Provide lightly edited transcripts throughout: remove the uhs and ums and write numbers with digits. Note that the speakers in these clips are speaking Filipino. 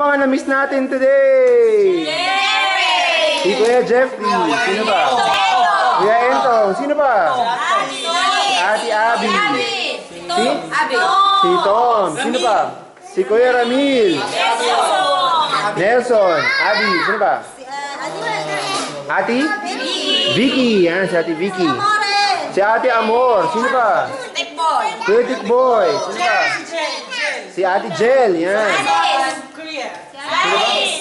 Mga na-miss natin today! Si Kuya Jeffrey, sino ba? Kuya Entong, sino ba? Si Ate Abby. Si Tom, sino ba? Si Kuya Ramil. Nelson, Abby, sino ba? Ate? Vicky, yan si Ate Vicky. Si Ate Amor, sino ba? Kuya Tikboy, sino ba? Si Ate Jel, yan.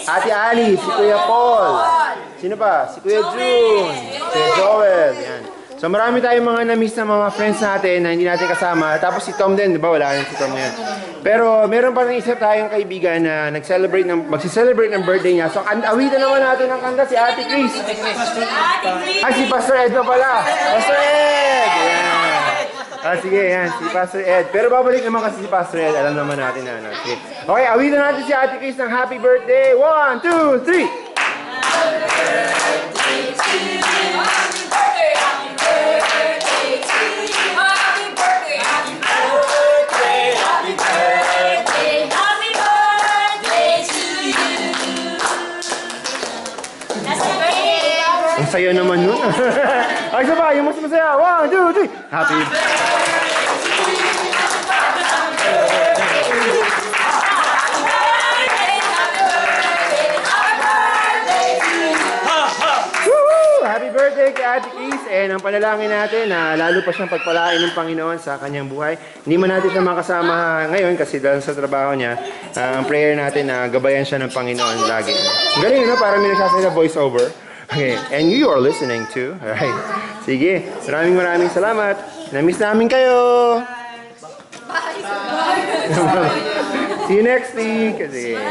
Ate Alice, si Kuya Paul. Sino pa? Si Kuya June. Si Joel. Yan. So marami tayong mga na-miss na mga friends natin na hindi natin kasama. Tapos si Tom din, di ba? Wala rin si Tom ngayon. Pero meron pa rin isa tayong kaibigan na magsi-celebrate ng birthday niya. So awitan naman natin ang kanta si Ate Chris. Ay, si Pastor Ed na pala. Pastor Ed! Yan. Sige, yan. Si Pastor Ed. Pero babalik naman kasi si Pastor Ed. Alam naman natin na ano. Sige. Okay, awitan natin si Ate Chris ng happy birthday. 1, 2, 3! Ang saya naman nun. Ay, isa pa, yung mas masaya. 1, 2, 3. Happy. Happy birthday kay Ate Chris. And ang panalangin natin na lalo pa siyang pagpalain ng Panginoon sa kanyang buhay. Hindi man natin siya makasama ngayon kasi dahil sa trabaho niya. Ang prayer natin na gabayan siya ng Panginoon lagi. Galing, no? Parang may nagsasalita voice over. Okay, and you are listening to. Alright. Sige, maraming salamat. Na-miss namin kayo. See you next week. Sige.